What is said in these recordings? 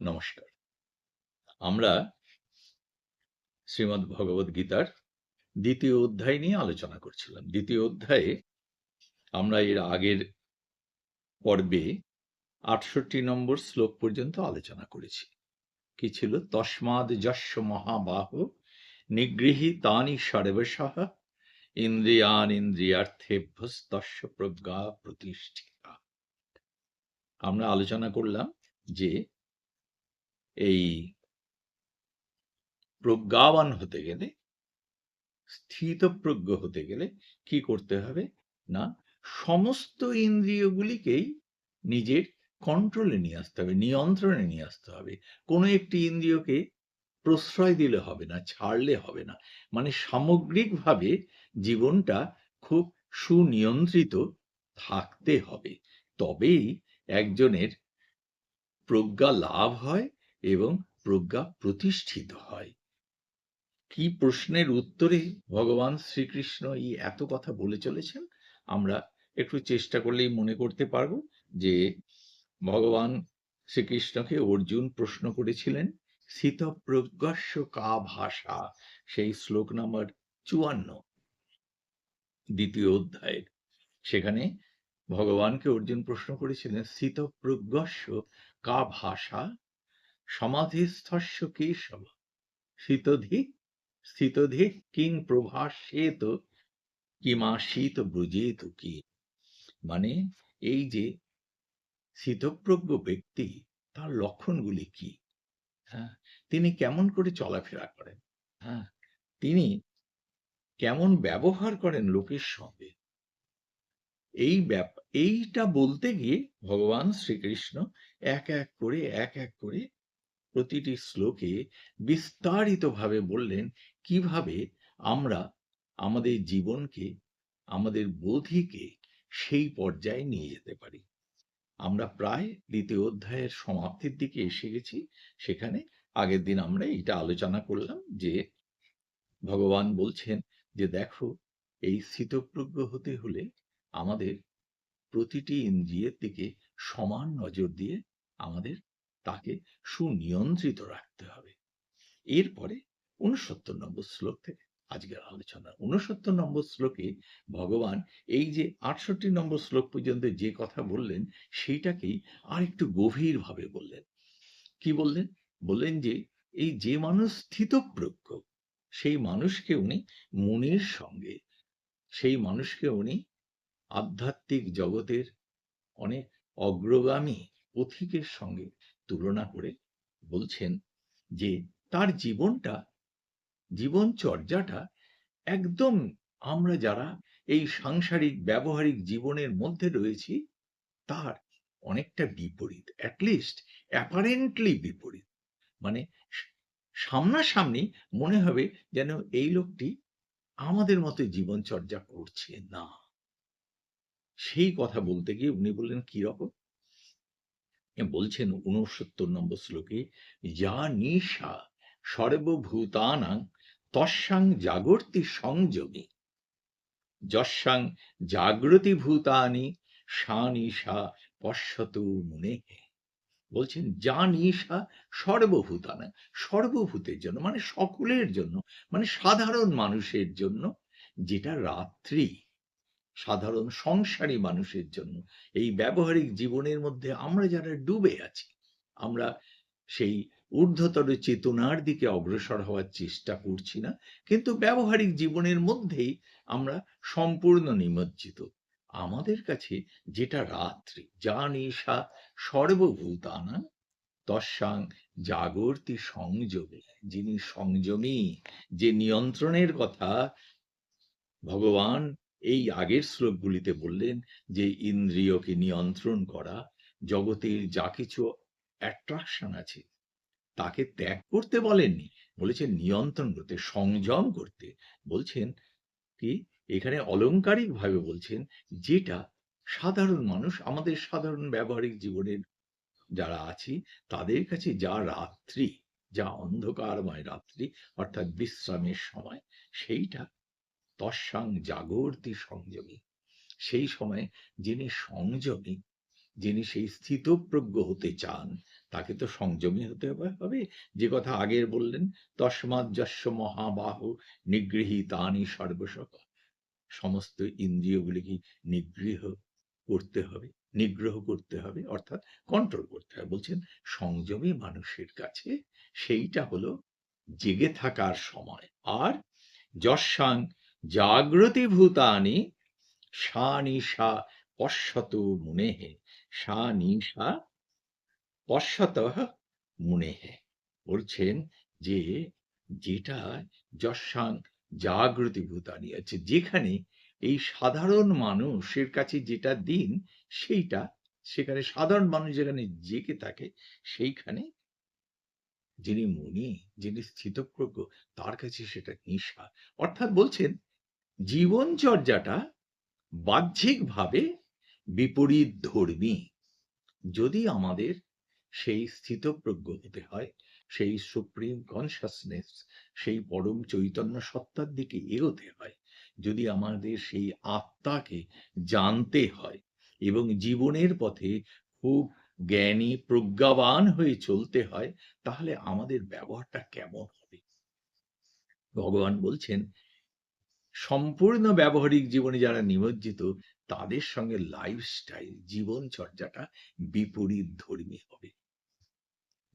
নমস্কার। আমরা শ্রীমদ্ ভগবদ গীতার ২য় অধ্যায় নিয়ে আলোচনা করছিলাম। ২য় অধ্যায়ে আমরা এর আগের পর্বে ৬৮ নম্বর শ্লোক পর্যন্ত আলোচনা করেছি। কি ছিল? তস্মাদ যস্য মহাবাহ নিগৃহীতানি সর্বশঃ ইন্দ্রিয়ার্থেভ্যস্তস্য প্রজ্ঞা প্রতিষ্ঠিতা। আমরা আলোচনা করলাম যে এই প্রজ্ঞাবান হতে গেলে, স্থিতপ্রজ্ঞ হতে গেলে কি করতে হবে? না, সমস্ত ইন্দ্রিয়গুলিকেই নিজের কন্ট্রোলে নিয়ে আসতে হবে, নিয়ন্ত্রণে নিয়ে আসতে হবে। কোনো একটি ইন্দ্রিয়কে প্রশ্রয় দিলে হবে না, ছাড়লে হবে না। মানে সামগ্রিকভাবে জীবনটা খুব সুনিয়ন্ত্রিত থাকতে হবে। তবেই একজনের প্রজ্ঞা লাভ হয় এবং প্রজ্ঞা প্রতিষ্ঠিত হয়। কি প্রশ্নের উত্তরে ভগবান শ্রীকৃষ্ণ এই এত কথা বলে চলেছেন? আমরা একটু চেষ্টা করলেই মনে করতে পারব যে ভগবান শ্রীকৃষ্ণকে অর্জুন প্রশ্ন করেছিলেন, স্থিতপ্রজ্ঞস্য কা ভাষা, সেই শ্লোক নাম্বার ৫৪, ২য় অধ্যায়ের। সেখানে ভগবানকে অর্জুন প্রশ্ন করেছিলেন, স্থিতপ্রজ্ঞস্য কা ভাষা সমাধিস্থস্য কেশব স্থিতধি কিং প্রভাষেত কিমাসীত ব্রজেত কি। মানে এই যে স্থিতপ্রজ্ঞ ব্যক্তি, তার লক্ষণগুলি কি? হ্যাঁ, তিনি কেমন করে চলাফেরা করেন? হ্যাঁ, তিনি কেমন ব্যবহার করেন লোকের সঙ্গে? এইটা বলতে গিয়ে ভগবান শ্রীকৃষ্ণ এক এক করে প্রতিটি শ্লোকে বিস্তারিতভাবে বললেন কিভাবে আমরা আমাদের জীবনকে, আমাদের বোধিকে সেই পর্যায়ে নিয়ে যেতে পারি। আমরা প্রায় ২য় অধ্যায়ের সমাপ্তির দিকে এসে গেছি। সেখানে আগের দিন আমরা এটা আলোচনা করলাম যে ভগবান বলছেন যে দেখো, এই স্থিতপ্রজ্ঞ হতে হলে আমাদের প্রতিটি ইন্দ্রিয়ের দিকে সমান নজর দিয়ে আমাদের তাকে সুনিয়ন্ত্রিত রাখতে হবে। এরপরে ৬৯ নম্বর শ্লোক থেকে আজকের আলোচনা। ৬৯ নম্বর শ্লোকে ভগবান এই যে ৬৮ নম্বর শ্লোক পর্যন্ত যে কথা বললেন, সেইটাকেই আরেকটু গভীরভাবে বললেন। কি বললেন? বললেন যে এই যে মানুষ স্থিতপ্রজ্ঞ, সেই মানুষকে উনি মুনির সঙ্গে, সেই মানুষকে উনি আধ্যাত্মিক জগতের অনেক অগ্রগামী পথিকের সঙ্গে তুলনা করে বলছেন যে তার জীবনচর্যাটা একদম আমরা যারা এই সাংসারিক ব্যবহারিক জীবনের মধ্যে রয়েছি তার অনেকটা বিপরীত, অ্যাটলিস্ট অ্যাপারেন্টলি বিপরীত। মানে সামনাসামনি মনে হবে যেন এই লোকটি আমাদের মতো জীবনচর্যা করছে না। সেই কথা বলতে গিয়ে উনি বললেন কিরকম? বলছেন ৬৯ নম্বর শ্লোকে, যা নিশা সর্বভূতানাং তস্যাং জাগর্তি সংযমী যস্যাং জাগ্রতি ভূতানি সা নিশা পশ্যতু মুনেঃ। বলছেন যা নিশা সর্বভূতানাং, সর্বভূতের জন্য, মানে সকলের জন্য, মানে সাধারণ মানুষের জন্য, যেটা রাত্রি সাধারণ সংসারী মানুষের জন্য, এই ব্যবহারিক জীবনের মধ্যে আমরা যারা ডুবে আছি, আমরা সেই ঊর্ধ্বতর চেতনার দিকে অগ্রসর হওয়ার চেষ্টা করছি না, কিন্তু ব্যবহারিক জীবনের মধ্যেই আমরা সম্পূর্ণ নিমজ্জিত। আমাদের কাছে যেটা রাত্রি, যা নিশা সর্বভূতানাং তস্যাং জাগর্তি সংযমী, যিনি সংযমী, যে নিয়ন্ত্রণের কথা ভগবান এই আগের শ্লোকগুলিতে বললেন, যে ইন্দ্রিয়কে নিয়ন্ত্রণ করা, জগতের যা কিছু অ্যাট্রাকশন আছে তাকে ত্যাগ করতে বলেননি, বলেছেন নিয়ন্ত্রণ করতে, সংযম করতে। বলছেন কি, এখানে অলংকারিক ভাবে বলছেন যেটা সাধারণ মানুষ, আমাদের সাধারণ ব্যবহারিক জীবনের যারা আছি তাদের কাছে যা রাত্রি, যা অন্ধকারময় রাত্রি, অর্থাৎ বিশ্রামের সময়, সেইটা তস্যাং জাগর্তি সংযমী, সেই সময় যিনি সংযমী, যিনি সেই স্থিতপ্রজ্ঞ হতে চান তাকে তো সংযমী হতে হবে। যে কথা আগের বললেন, তস্মাৎ যস্য মহাবাহু নিগৃহীতানি সর্বশঃ, সমস্ত ইন্দ্রিয়গুলিকে নিগৃহ করতে হবে, নিগ্রহ করতে হবে, অর্থাৎ কন্ট্রোল করতে হবে। বলছেন সংযমী মানুষের কাছে সেইটা হলো জেগে থাকার সময়। আর যস্যাং জাগ্রতি ভূতানি সা নিশা পশ্যত মুনেঃ, সা নিশা পশ্যতঃ মুনেঃ। বলছেন যে যেটা যস্যাং জাগ্রতি ভূতানি আছে, যেখানে এই সাধারণ মানুষের কাছে যেটা দিন সেইটা, সেখানে সাধারণ মানুষ যেখানে জেগে থাকে সেইখানে যিনি মুনি, যিনি স্থিতপ্রজ্ঞ, তার কাছে সেটা নিশা। অর্থাৎ বলছেন জীবনচর্যাটা বাহ্যিকভাবে বিপরীত ধর্মী। যদি আমাদের সেই স্থিতপ্রজ্ঞ হতে হয়, সেই সুপ্রিম কনসাসনেস, সেই পরম চৈতন্য সত্তার দিকে এগোতে হয়, যদি আমাদের সেই আত্মাকে জানতে হয় এবং জীবনের পথে খুব জ্ঞানী প্রজ্ঞাবান হয়ে চলতে হয়, তাহলে আমাদের ব্যবহারটা কেমন হবে? ভগবান বলছেন সম্পূর্ণ ব্যবহারিক জীবনে যারা নিমজ্জিত, তাদের সঙ্গে লাইফস্টাইল, জীবনচর্যাটা বিপরীত ধর্মী হবে।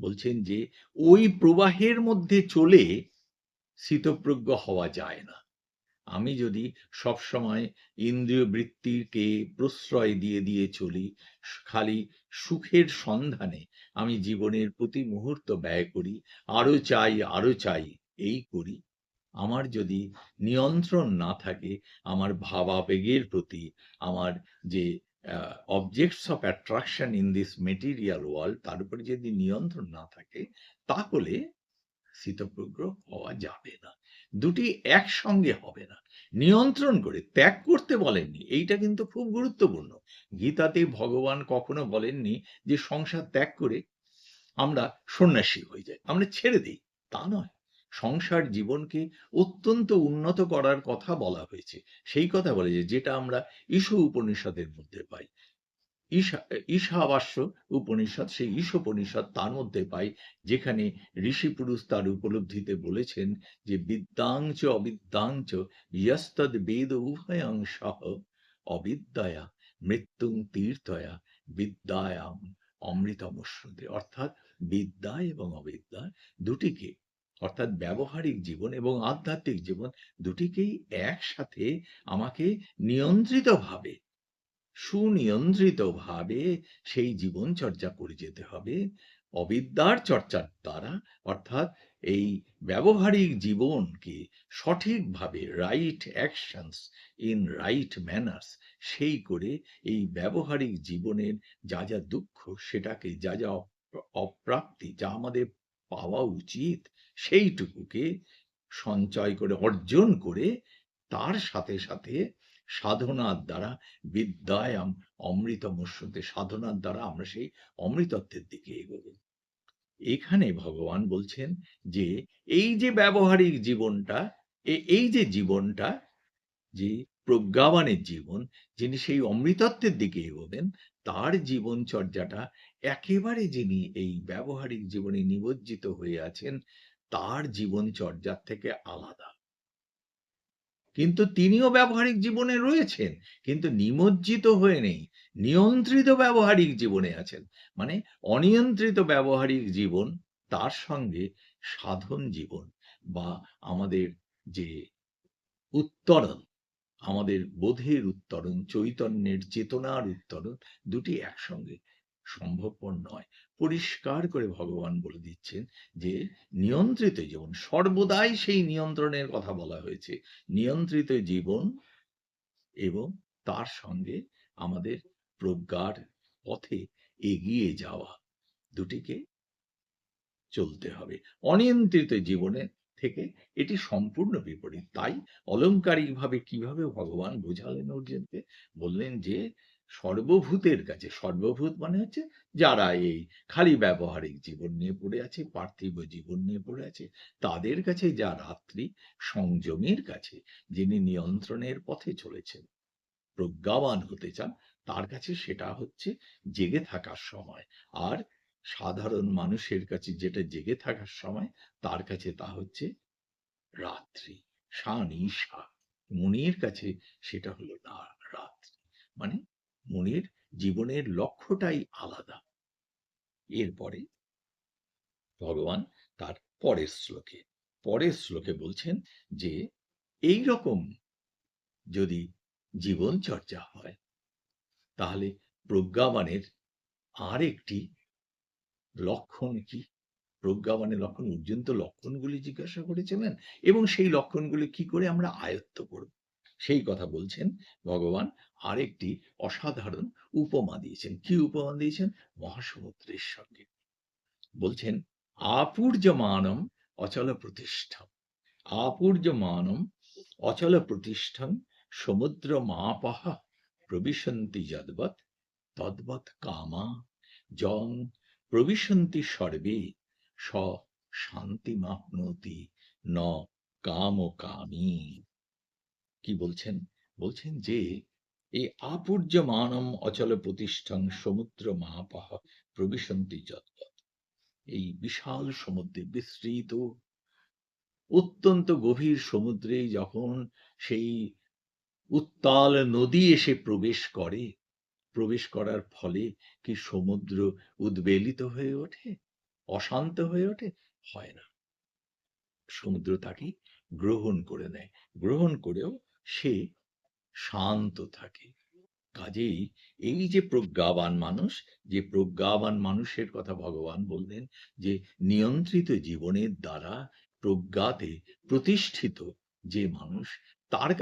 বলছেন যে ওই প্রবাহের মধ্যে চলে স্থিতপ্রজ্ঞ হওয়া যায় না। আমি যদি সবসময় ইন্দ্রিয় বৃত্তিকে প্রশ্রয় দিয়ে চলি, খালি সুখের সন্ধানে আমি জীবনের প্রতি মুহূর্ত ব্যয় করি, আরো চাই এই করি, আমার যদি নিয়ন্ত্রণ না থাকে আমার ভাবাবেগের প্রতি, আমার যে objects of attraction in this material world, তার উপরে যদি নিয়ন্ত্রণ না থাকে, তাহলে স্থিতপ্রজ্ঞ হওয়া যাবে না। দুটি একসঙ্গে হবে না। নিয়ন্ত্রণ করে, ত্যাগ করতে বলেননি, এইটা কিন্তু খুব গুরুত্বপূর্ণ। গীতাতে ভগবান কখনো বলেননি যে সংসার ত্যাগ করে আমরা সন্ন্যাসী হয়ে যাই, আমরা ছেড়ে দিই, তা নয়। সংসার জীবনকে অত্যন্ত উন্নত করার কথা বলা হয়েছে। সেই কথা বলে যেটা আমরা ঈশ উপনিষদের মধ্যে পাই। ঈশাবাস্য উপনিষদ, সেই ঈশোপনিষদ, তার মধ্যে পাই, যেখানে ঋষি পুরুষ তার উপলব্ধিতে বলেছেন যে বিদ্যাংচ অবিদ্যাংচ ইয়স্তদ বেদ উভয়ং সহ অবিদ্যায়া মৃত্যুং তীর্থয়া বিদ্যায়াম অমৃতমশ্নুতে। অর্থাৎ বিদ্যা এবং অবিদ্যা দুটিকে, অর্থাৎ ব্যবহারিক জীবন এবং আধ্যাত্মিক জীবন দুটিকেই একসাথে আমাকে নিয়ন্ত্রিতভাবে, সুনিয়ন্ত্রিতভাবে সেই জীবনচর্যা করে যেতে হবে। অবিদ্যার চর্চার দ্বারা, অর্থাৎ এই ব্যবহারিক জীবনকে সঠিকভাবে, right actions in right manners, সেই করে এই ব্যবহারিক জীবনের যা দুঃখ, সেটাকে যা অপ্রাপ্তি, যা আমাদের পাওয়া উচিত, সেইটুকুকে সঞ্চয় করে, অর্জন করে, তার সাথে সাথে সাধনার দ্বারা বিদ্যায়াম অমৃতমশ্নুতে, সাধনার দ্বারা আমরা সেই অমৃতত্বের দিকে এগোবো। এখানে ভগবান বলছেন যে এই যে ব্যবহারিক জীবনটা, এই যে জীবনটা, যে প্রজ্ঞাবানের জীবন, যিনি সেই অমৃতত্বের দিকে এগোবেন, তার জীবনচর্যাটা একেবারে, যিনি এই ব্যবহারিক জীবনে নিমজ্জিত হয়ে আছেন, তার জীবনচর্যার থেকে আলাদা। কিন্তু তিনিও ব্যবহারিক জীবনে রয়েছেন, কিন্তু নিমজ্জিত হয়ে নেই, নিয়ন্ত্রিত ব্যবহারিক জীবনে আছেন। মানে অনিয়ন্ত্রিত ব্যবহারিক জীবন, তার সঙ্গে সাধন জীবন বা আমাদের যে উত্তরণ, আমাদের বোধের উত্তরণ, চৈতন্যের চেতনার উত্তরণ, দুটি একসঙ্গে সম্ভবপর নয়। পরিষ্কার করে ভগবান বলে দিচ্ছেন যে নিয়ন্ত্রিত জীবন, সর্বদাই সেই নিয়ন্ত্রণের কথা বলা হয়েছে, নিয়ন্ত্রিত জীবন এবং তার সঙ্গে আমাদের প্রজ্ঞার পথে এগিয়ে যাওয়া, দুটিকে চলতে হবে। অনিয়ন্ত্রিত জীবনে থেকে এটি সম্পূর্ণ বিপরীত। তাই অলংকারিকভাবে কিভাবে ভগবান বোঝালেন অর্জুনকে, বললেন যে সর্বভূতের কাছে, সর্বভূত মানে হচ্ছে যারা এই খালি ব্যবহারিক জীবন নিয়ে পড়ে আছে, পার্থিব জীবন নিয়ে পড়ে আছে, তাদের কাছে যা রাত্রি, সংযমের কাছে যিনি নিয়ন্ত্রণের পথে চলেছেন, প্রজ্ঞাবান হতে চান, তার কাছে সেটা হচ্ছে জেগে থাকার সময়। আর সাধারণ মানুষের কাছে যেটা জেগে থাকার সময়, তার কাছে তা হচ্ছে রাত্রি, সানিশা। মুনির কাছে সেটা হলো না রাত্রি। মানে মুনির জীবনের লক্ষ্যটাই আলাদা। এরপরে ভগবান তার পরের শ্লোকে বলছেন যে এই রকম যদি জীবন চর্চা হয়, তাহলে প্রজ্ঞাবানের আরেকটি লক্ষণ কি? প্রজ্ঞাবানের লক্ষণ, অর্জুন তো লক্ষণগুলি জিজ্ঞাসা করেছিলেন এবং সেই লক্ষণগুলি কি করে আমরা আয়ত্ত করব, সেই কথা বলছেন ভগবান। আরেকটি অসাধারণ উপমা দিয়েছেন। কি উপমা দিয়েছেন? মহাসমুদ্রের সঙ্গে বলছেন, আপূর্যমানম অচল প্রতিষ্ঠাম, আপূর্যমানম অচল প্রতিষ্ঠান সমুদ্র মাপহ প্রবিশন্তি যদ্বৎ তদ্বৎ কামা জং প্রবিশন্তি সর্বে স শান্তিমাপ্নোতি ন কাম কামী। কি বলছেন? বলছেন যে এই আপূর্যমানম অচল প্রতিষ্ঠান সমুদ্র মাপহ প্রবিশন্তি যদ্বৎ, এই বিশাল সমুদ্রে, বিস্তৃত অত্যন্ত গভীর সমুদ্রে যখন সেই উত্তাল নদী এসে প্রবেশ করার ফলে কি সমুদ্র উদ্বেলিত হয়ে ওঠে, অশান্ত হয়ে ওঠে? হয় না। সমুদ্র তাকে গ্রহণ করে নেয়, গ্রহণ করেও সে শান্ত থাকে। কাজেই এই যে প্রজ্ঞাবান মানুষ, যে প্রজ্ঞাবান মানুষের কথা ভগবান বললেন, যে নিয়ন্ত্রিত জীবনের দ্বারা প্রজ্ঞাতে প্রতিষ্ঠিত যে মানুষ, তার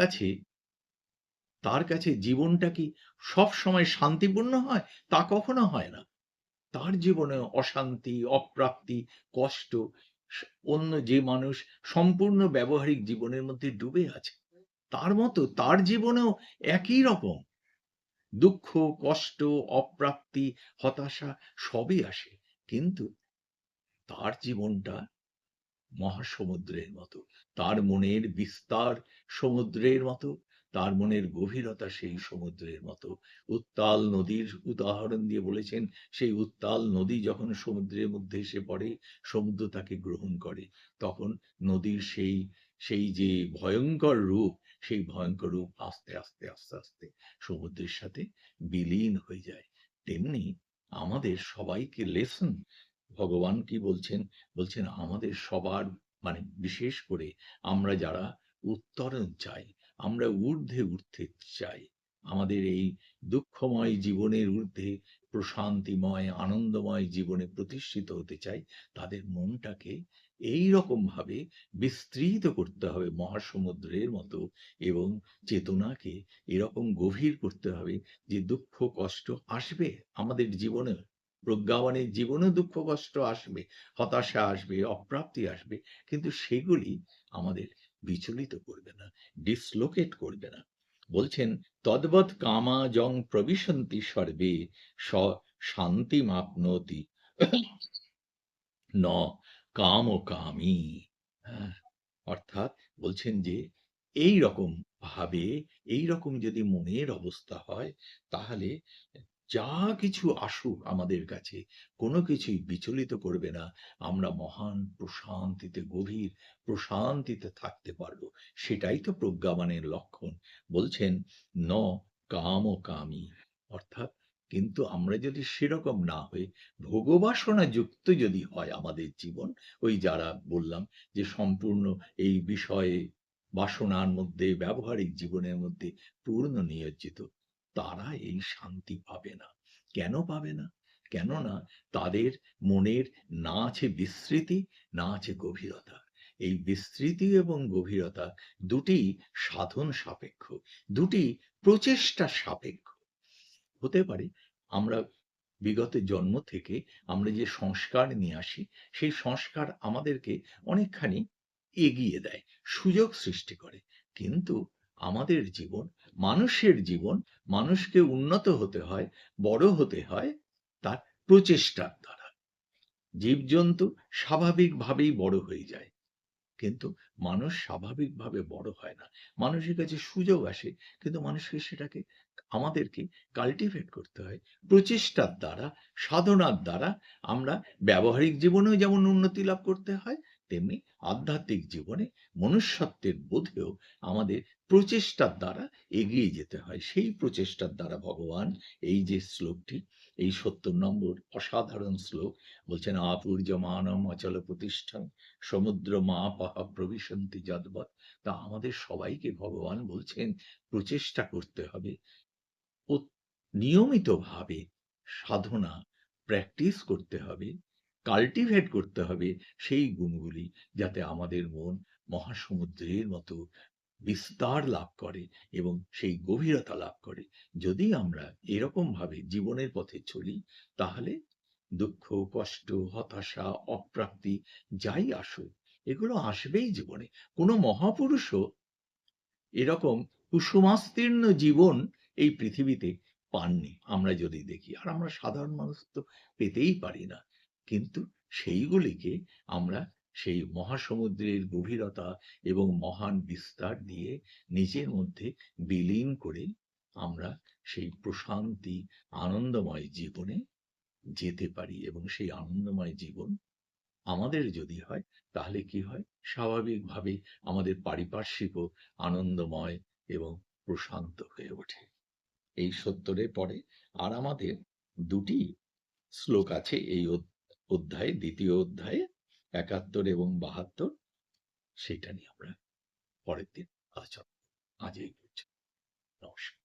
কাছে জীবনটা কি সব সময় শান্তিপূর্ণ হয়? তা কখনো হয় না। তার জীবনে অশান্তি, অপ্রাপ্তি, কষ্ট, অন্য যে মানুষ সম্পূর্ণ ব্যবহারিক জীবনের মধ্যে ডুবে আছে, তার মতো তার জীবনেও একই রকম দুঃখ, কষ্ট, অপ্রাপ্তি, হতাশা সবই আসে। কিন্তু তার জীবনটা মহাসমুদ্রের মতো, তার মনের বিস্তার সমুদ্রের মতো, তার মনের গভীরতা সেই সমুদ্রের মতো। উত্তাল নদীর উদাহরণ দিয়ে বলেছেন, সেই উত্তাল নদী যখন সমুদ্রের মধ্যে এসে পড়ে, সমুদ্র তাকে গ্রহণ করে, তখন নদীর সেই যে ভয়ঙ্কর রূপ, সেই ভয়ঙ্কর রূপ আস্তে আস্তে আস্তে আস্তে সমুদ্রের সাথে বিলীন হয়ে যায়। তেমনি আমাদের সবাইকে লেসন ভগবান কি বলছেন? বলছেন আমাদের সবার, মানে বিশেষ করে আমরা যারা উত্তরণ চাই, আমরা ঊর্ধ্বে উঠতে চাই, আমাদের এই দুঃখময় জীবনের ঊর্ধ্বে প্রশান্তিময় আনন্দময় জীবনে প্রতিষ্ঠিত হতে চাই, তাদের মনটাকে এই রকম ভাবে বিস্তৃত করতে হবে মহাসমুদ্রের মতো, এবং চেতনাকে এরকম গভীর করতে হবে যে দুঃখ কষ্ট আসবে আমাদের জীবনে, প্রজ্ঞাবানের জীবনেও দুঃখ কষ্ট আসবে, হতাশা আসবে, অপ্রাপ্তি আসবে, কিন্তু সেগুলি আমাদের বিচলিত করবে না, ডিসলোকেট করবে না। বলছেন, তদ্বৎ কামা জং প্রবিশন্তি সর্বে স শান্তিমাপ্নোতি ন কাম কামী। হ্যাঁ, অর্থাৎ বলছেন যে এই রকম ভাবে, এই রকম যদি মনের অবস্থা হয়, তাহলে যা কিছু আসুক আমাদের কাছে, কোনো কিছুই বিচলিত করবে না। আমরা মহান প্রশান্তিতে, গভীর প্রশান্তিতে থাকতে পারবো। সেটাই তো প্রজ্ঞাবানের লক্ষণ। বলছেন, ন কাম কামী, অর্থাৎ কিন্তু আমরা যদি সেরকম না হয়ে ভোগবাসনা যুক্ত যদি হয় আমাদের জীবন, ওই যারা বললাম যে সম্পূর্ণ এই বিষয়ে বাসনার মধ্যে, ব্যবহারিক জীবনের মধ্যে পূর্ণ নিয়োজিত, তারা এই শান্তি পাবে না। কেন পাবে না? কেননা তাদের মনের না আছে বিস্তৃতি, না আছে গভীরতা। এই বিস্তৃতি এবং গভীরতা দুটি সাধন সাপেক্ষ, দুটি প্রচেষ্টা সাপেক্ষ। হতে পারে আমরা বিগত জন্ম থেকে আমরা যে সংস্কার নিয়ে আসি, সেই সংস্কার আমাদেরকে অনেকখানি এগিয়ে দেয়, সুযোগ সৃষ্টি করে। কিন্তু আমাদের জীবন, মানুষের জীবন, মানুষকে উন্নত হতে হয়, বড় হতে হয় তার প্রচেষ্টার দ্বারা। জীবজন্তু স্বাভাবিকভাবেই বড় হয়ে যায়, কিন্তু মানুষ স্বাভাবিকভাবে বড় হয় না। মানুষের কাছে সুযোগ আসে, কিন্তু মানুষকে সেটাকে আমাদেরকে কাল্টিভেট করতে হয়। প্রচেষ্টার দ্বারা, সাধনার দ্বারা আমরা ব্যবহারিক জীবনেও যেমন উন্নতি লাভ করতে হয়, তেমনি আধ্যাত্মিক জীবনে মনুষ্যত্বের বোধেও আমাদের প্রচেষ্টার দ্বারা এগিয়ে যেতে হয়। সেই প্রচেষ্টার দ্বারা ভগবান এই যে শ্লোকটি, এই ৭০ নম্বর অসাধারণ শ্লোক বলছেন, আপূর্যমানম অচল প্রতিষ্ঠান সমুদ্র মাপাহা প্রবিশন্তি যদ্বৎ। তা আমাদের সবাইকে ভগবান বলছেন প্রচেষ্টা করতে হবে, নিয়মিতভাবে সাধনা প্র্যাকটিস করতে হবে, কাল্টিভেট করতে হবে সেই গুণগুলি, যাতে আমাদের মন মহাসমুদ্রের মতো বিস্তার লাভ করে এবং সেই গভীরতা লাভ করে। যদি আমরা এরকমভাবে জীবনের পথে চলি, তাহলে দুঃখ, কষ্ট, হতাশা, অপ্রাপ্তি যাই আসুক, এগুলো আসবেই জীবনে। কোনো মহাপুরুষও এরকম কুসুমাস্তীর্ণ জীবন এই পৃথিবীতে পাননি, আমরা যদি দেখি। আর আমরা সাধারণ মানুষ তো পেতেই পারি না। কিন্তু সেইগুলিকে আমরা সেই মহাসমুদ্রের গভীরতা এবং মহান বিস্তার দিয়ে নিজের মধ্যে বিলীন করে আমরা সেই প্রশান্তি, আনন্দময় জীবনে যেতে পারি। এবং সেই আনন্দময় জীবন আমাদের যদি হয়, তাহলে কি হয়? স্বাভাবিকভাবে আমাদের পারিপার্শ্বিকও আনন্দময় এবং প্রশান্ত হয়ে ওঠে। এই ৭০ পরে আর আমাদের ২ টি শ্লোক আছে এই অধ্যায়ে, ২য় অধ্যায়ে ৭১ এবং ৭২। সেটা নিয়ে আমরা পরের দিন আলোচনা করব। আজ এই পর্যন্ত। নমস্কার।